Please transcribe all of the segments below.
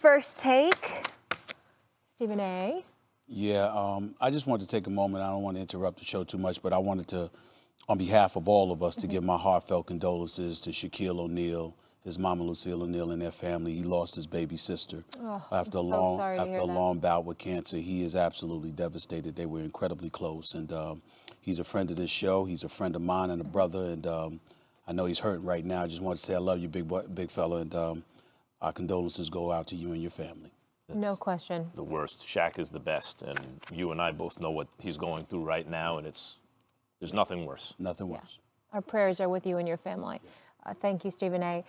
First take, Stephen A. Yeah, I just wanted to take a moment. I don't want to interrupt the show too much, but I wanted to, on behalf of all of us, to give my heartfelt condolences to Shaquille O'Neal, his mama Lucille O'Neal, and their family. He lost his baby sister after a long bout with cancer. He is absolutely devastated. They were incredibly close, and he's a friend of this show. He's a friend of mine and a brother, and I know he's hurting right now. I just wanted to say I love you, big fella, and our condolences go out to you and your family. No question. The worst. Shaq is the best, and you and I both know what he's going through right now, and there's nothing worse. Nothing worse. Our prayers are with you and your family. Thank you, Stephen A.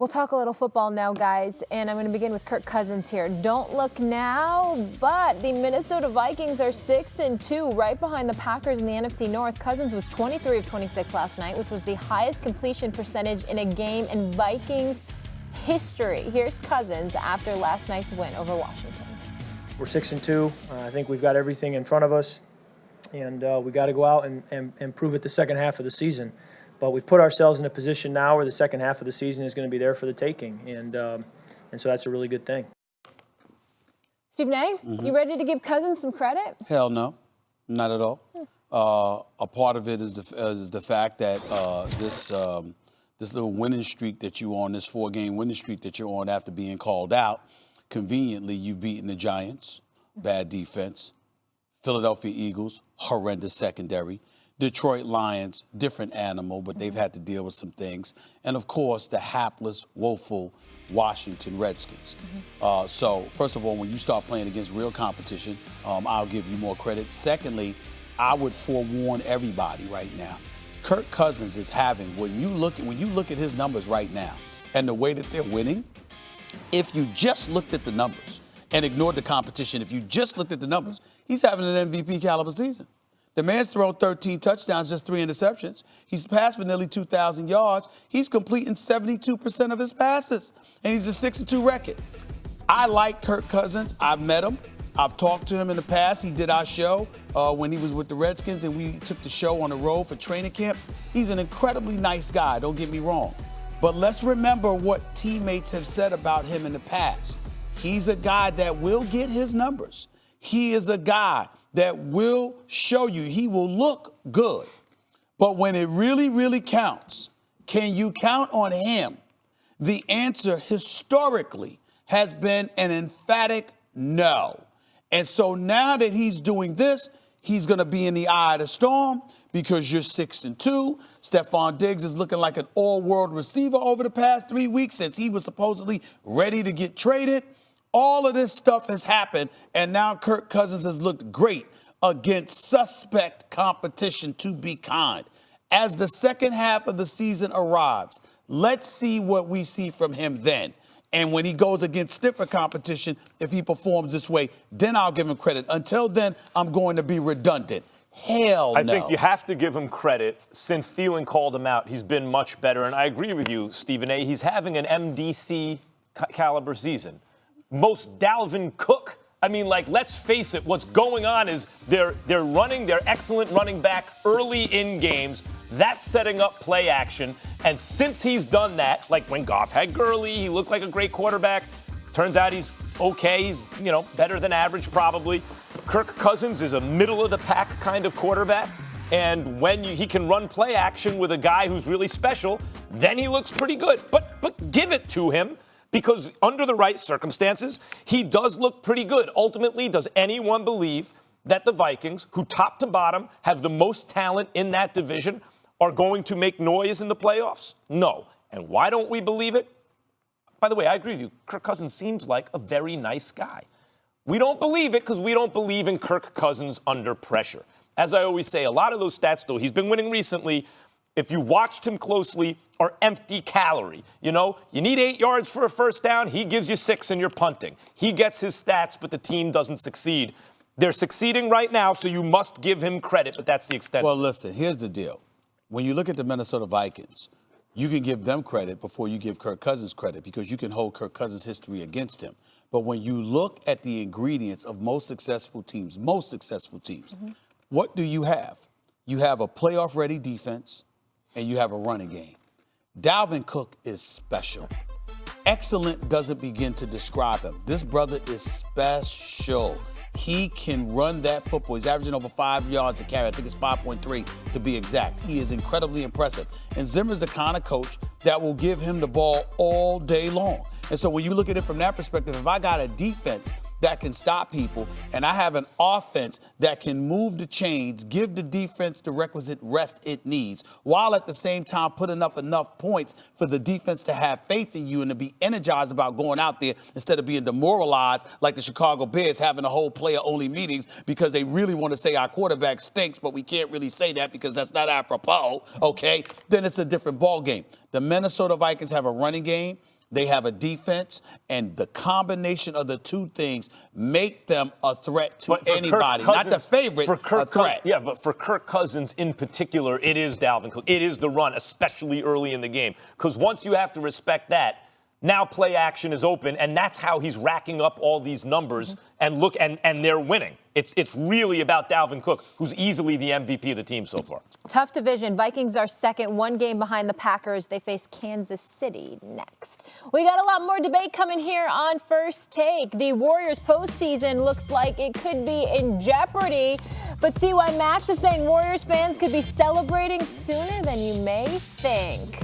We'll talk a little football now, guys, and I'm going to begin with Kirk Cousins here. Don't look now, but the Minnesota Vikings are 6-2, right behind the Packers in the NFC North. Cousins was 23 of 26 last night, which was the highest completion percentage in a game in Vikings history. Here's Cousins after last night's win over Washington. We're 6-2. I think we've got everything in front of us, and we got to go out and prove it the second half of the season. But we've put ourselves in a position now where the second half of the season is going to be there for the taking, and so that's a really good thing. Stephen A., you ready to give Cousins some credit? Hell no, not at all. A part of it is the fact that this little winning streak that you're on, this 4-game winning streak that you're on after being called out, conveniently you've beaten the Giants, bad defense, Philadelphia Eagles, horrendous secondary, Detroit Lions, different animal, but they've had to deal with some things, and of course the hapless, woeful Washington Redskins. So first of all, when you start playing against real competition, I'll give you more credit. Secondly, I would forewarn everybody right now. Kirk Cousins is having, when you look at his numbers right now and the way that they're winning, if you just looked at the numbers and ignored the competition, if you just looked at the numbers, he's having an MVP caliber season. The man's thrown 13 touchdowns, just 3 interceptions. He's passed for nearly 2,000 yards. He's completing 72% of his passes, and he's a 6-2 record. I like Kirk Cousins. I've met him. I've talked to him in the past. He did our show when he was with the Redskins, and we took the show on the road for training camp. He's an incredibly nice guy, don't get me wrong. But let's remember what teammates have said about him in the past. He's a guy that will get his numbers. He is a guy that will show you. He will look good. But when it really, really counts, can you count on him? The answer historically has been an emphatic no. And so now that he's doing this, he's going to be in the eye of the storm because you're 6-2. Stephon Diggs is looking like an all-world receiver over the past 3 weeks since he was supposedly ready to get traded. All of this stuff has happened, and now Kirk Cousins has looked great against suspect competition, to be kind. As the second half of the season arrives, let's see what we see from him then. And when he goes against stiffer competition, if he performs this way, then I'll give him credit. Until then, I'm going to be redundant. Hell no. I think you have to give him credit. Since Thielen called him out, he's been much better. And I agree with you, Stephen A. He's having an MDC caliber season. Most Dalvin Cook. I mean, like, let's face it, what's going on is they're running their excellent running back early in games. That's setting up play action. And since he's done that, like when Goff had Gurley, he looked like a great quarterback. Turns out he's okay. He's, better than average probably. Kirk Cousins is a middle-of-the-pack kind of quarterback. And when he can run play action with a guy who's really special, then he looks pretty good. But give it to him. Because under the right circumstances, he does look pretty good. Ultimately, does anyone believe that the Vikings, who top to bottom have the most talent in that division, are going to make noise in the playoffs? No. And why don't we believe it? By the way, I agree with you. Kirk Cousins seems like a very nice guy. We don't believe it because we don't believe in Kirk Cousins under pressure. As I always say, a lot of those stats, though, he's been winning recently. If you watched him closely, are empty calorie. You need 8 yards for a first down. He gives you 6 and you're punting. He gets his stats, but the team doesn't succeed. They're succeeding right now, so you must give him credit, but that's the extent. Well, listen, here's the deal. When you look at the Minnesota Vikings, you can give them credit before you give Kirk Cousins credit because you can hold Kirk Cousins' history against him. But when you look at the ingredients of most successful teams, what do you have? You have a playoff-ready defense, and you have a running game. Dalvin Cook is special. excellent doesn't begin to describe him. This brother is special. He can run that football. He's averaging over 5 yards a carry. I think it's 5.3 to be exact. He is incredibly impressive. And Zimmer's the kind of coach that will give him the ball all day long. And so when you look at it from that perspective, if I got a defense that can stop people, and I have an offense that can move the chains, give the defense the requisite rest it needs, while at the same time put enough points for the defense to have faith in you and to be energized about going out there instead of being demoralized like the Chicago Bears having a whole player-only meetings because they really want to say our quarterback stinks, but we can't really say that because that's not apropos, okay? Then it's a different ball game. The Minnesota Vikings have a running game. They have a defense, and the combination of the two things make them a threat to anybody. Not the favorite, a threat. Yeah, but for Kirk Cousins in particular, it is Dalvin Cook. It is the run, especially early in the game. Because once you have to respect that, now play action is open, and that's how he's racking up all these numbers and they're winning. It's really about Dalvin Cook, who's easily the MVP of the team so far. Tough division. Vikings are second, 1 game behind the Packers. They face Kansas City next. We got a lot more debate coming here on First Take. The Warriors postseason looks like it could be in jeopardy. But see why Max is saying Warriors fans could be celebrating sooner than you may think.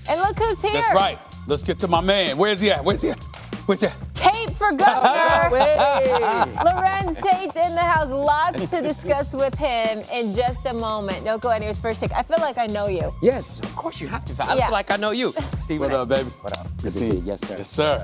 And look who's here. That's right. Let's get to my man. Where's he at? Where's he at? Where's he at? Tate for governor. Lorenz Tate's in the house. Lots to discuss with him in just a moment. Don't go anywhere. First Take. I feel like I know you. Yes, of course you have to. I feel like I know you. Stephen What up, baby? What up? Good to to see see you. you. Yes, sir. Yes, sir.